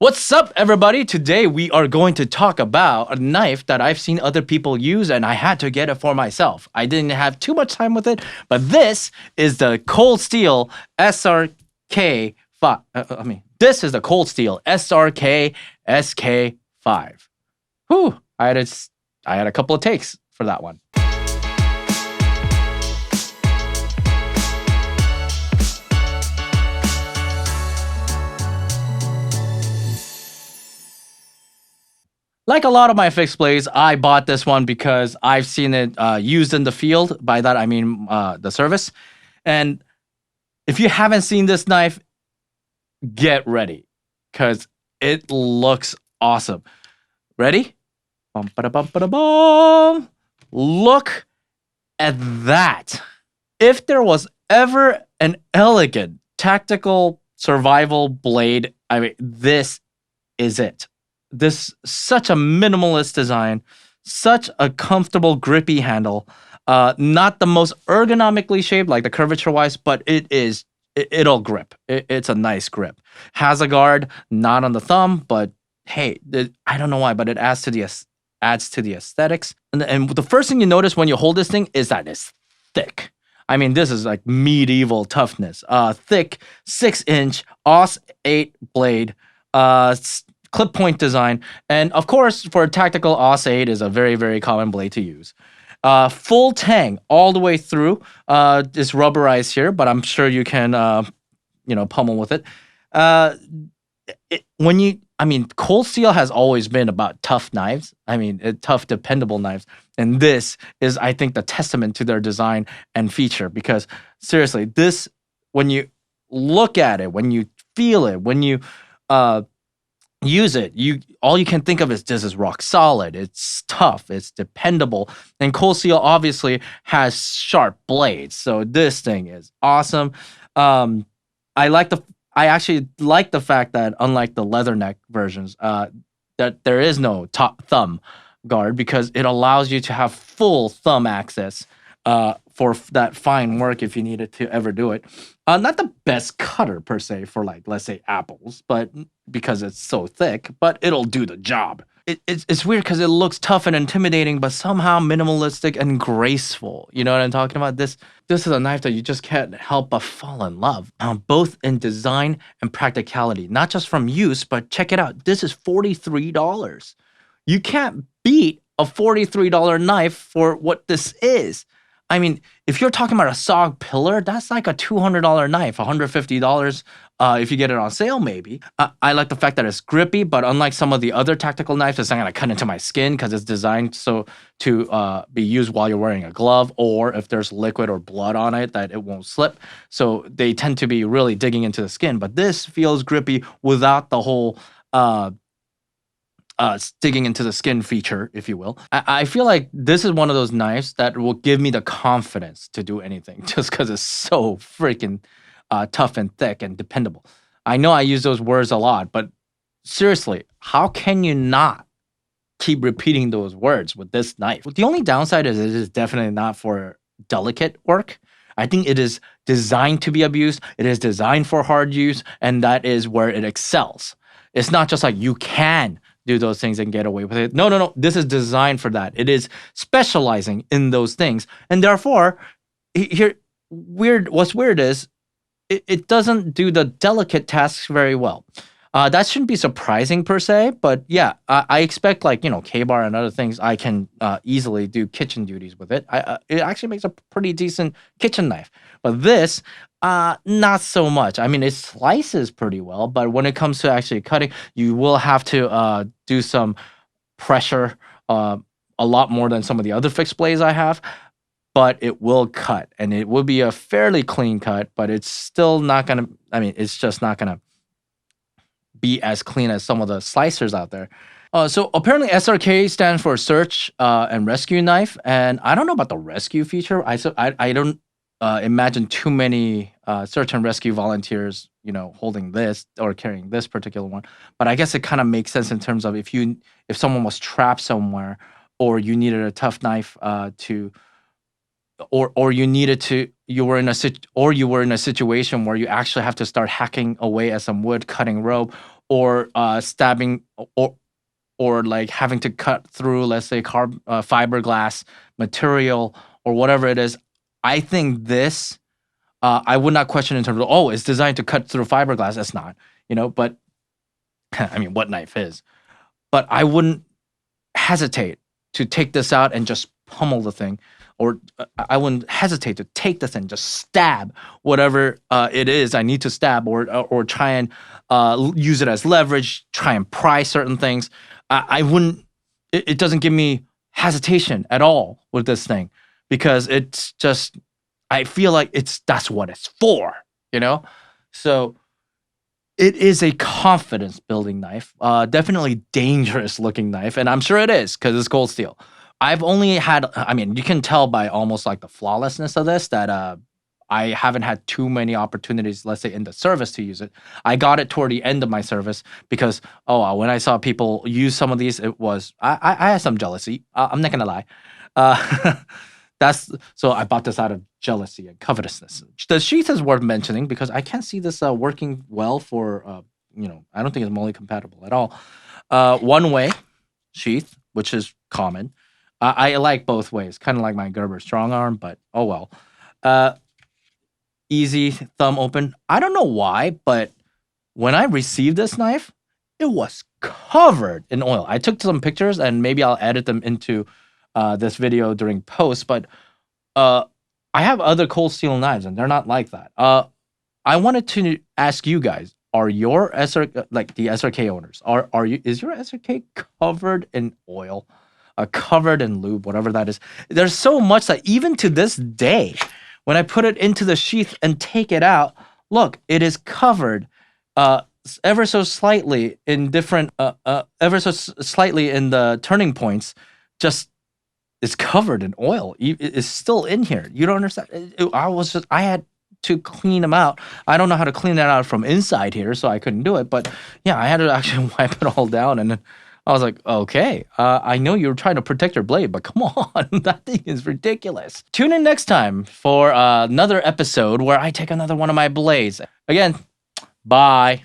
What's up, everybody? Today we are going to talk about a knife that I've seen other people use and I had to get it for myself. I didn't have too much time with it, but this is the Cold Steel SRK 5. This is the Cold Steel SRK SK-5. Whew, I had a couple of takes for that one. Like a lot of my fixed blades, I bought this one because I've seen it used in the field. By that, I mean the service. And if you haven't seen this knife, get ready because it looks awesome. Ready? Bum, ba-da, bum, ba-da, bum. Look at that. If there was ever an elegant tactical survival blade, I mean, this is it. This such a minimalist design, such a comfortable grippy handle, not the most ergonomically shaped like the curvature wise, but it'll grip. It's a nice grip. Has a guard, not on the thumb, but hey, I don't know why, but it adds to the aesthetics. And the first thing you notice when you hold this thing is that it's thick. I mean, this is like medieval toughness. Thick 6-inch AUS 8 blade. Clip point design, and of course for a tactical AUS 8 is a very, very common blade to use. Full tang all the way through. It's rubberized here, but I'm sure you can pummel with it. Cold steel has always been about tough knives. Tough, dependable knives, and this is, I think, the testament to their design and feature. Because seriously, this, when you look at it, when you feel it, when you use it, all you can think of is this is rock solid, it's tough, it's dependable. And Cold Steel obviously has sharp blades, so this thing is awesome. I actually like the fact that, unlike the leather neck versions, that there is no top thumb guard, because it allows you to have full thumb access for that fine work if you needed to ever do it. Not the best cutter per se for, like, let's say apples, but because it's so thick, but it'll do the job. It's weird because it looks tough and intimidating, but somehow minimalistic and graceful. You know what I'm talking about? This is a knife that you just can't help but fall in love, both in design and practicality. Not just from use, but check it out. This is $43. You can't beat a $43 knife for what this is. I mean, if you're talking about a SOG pillar, that's like a $200 knife, $150 if you get it on sale, maybe. I like the fact that it's grippy, but unlike some of the other tactical knives, it's not going to cut into my skin because it's designed so to be used while you're wearing a glove, or if there's liquid or blood on it, that it won't slip. So they tend to be really digging into the skin, but this feels grippy without the whole digging into the skin feature, if you will. I feel like this is one of those knives that will give me the confidence to do anything just because it's so freaking tough and thick and dependable. I know I use those words a lot, but seriously, how can you not keep repeating those words with this knife? The only downside is it is definitely not for delicate work. I think it is designed to be abused. It is designed for hard use, and that is where it excels. It's not just like you can do those things and get away with it. No. This is designed for that. It is specializing in those things. And therefore, what's weird is it doesn't do the delicate tasks very well. That shouldn't be surprising per se, but yeah, I expect, like, K-bar and other things, I can easily do kitchen duties with it. It actually makes a pretty decent kitchen knife. But this, not so much. I mean, it slices pretty well, but when it comes to actually cutting, you will have to do some pressure, a lot more than some of the other fixed blades I have. But it will cut, and it will be a fairly clean cut, but it's still not gonna, it's just not gonna be as clean as some of the slicers out there. So apparently SRK stands for search and rescue knife, and I don't know about the rescue feature. I don't imagine too many search and rescue volunteers, holding this or carrying this particular one. But I guess it kind of makes sense in terms of if someone was trapped somewhere, or you needed a tough knife or you were in a situation where you actually have to start hacking away at some wood, cutting rope, or stabbing, or or like having to cut through, let's say, fiberglass material or whatever it is. I think this, I would not question in terms of, oh, it's designed to cut through fiberglass. It's not, but I mean, what knife is? But I wouldn't hesitate to take this out and just pummel the thing, or I wouldn't hesitate to take this and just stab whatever it is I need to stab, or try and use it as leverage, try and pry certain things. I wouldn't. It doesn't give me hesitation at all with this thing, because it's just, I feel like that's what it's for, So it is a confidence building knife, definitely dangerous looking knife, and I'm sure it is because it's cold steel. I've only had, I mean, you can tell by almost like the flawlessness of this that I haven't had too many opportunities, let's say in the service, to use it. I got it toward the end of my service because, when I saw people use some of these, it was, I had some jealousy. I'm not gonna lie. Uh, so I bought this out of jealousy and covetousness. The sheath is worth mentioning because I can't see this working well for, I don't think it's MOLLE compatible at all. One way sheath, which is common. I like both ways, kind of like my Gerber strong arm, but oh well. Easy thumb open. I don't know why, but when I received this knife, it was covered in oil. I took some pictures and maybe I'll edit them into this video during post, but I have other cold steel knives and they're not like that. I wanted to ask you guys, are your SRK, like the SRK owners, is your SRK covered in oil, covered in lube, whatever that is? There's so much that even to this day, when I put it into the sheath and take it out, look, it is covered ever so slightly in different, slightly in the turning points. Just, it's covered in oil. It's still in here. You don't understand. I had to clean them out. I don't know how to clean that out from inside here, so I couldn't do it. But yeah, I had to actually wipe it all down, and then I was like, okay, I know you're trying to protect your blade, but come on, that thing is ridiculous. Tune in next time for another episode where I take another one of my blades. Again, bye.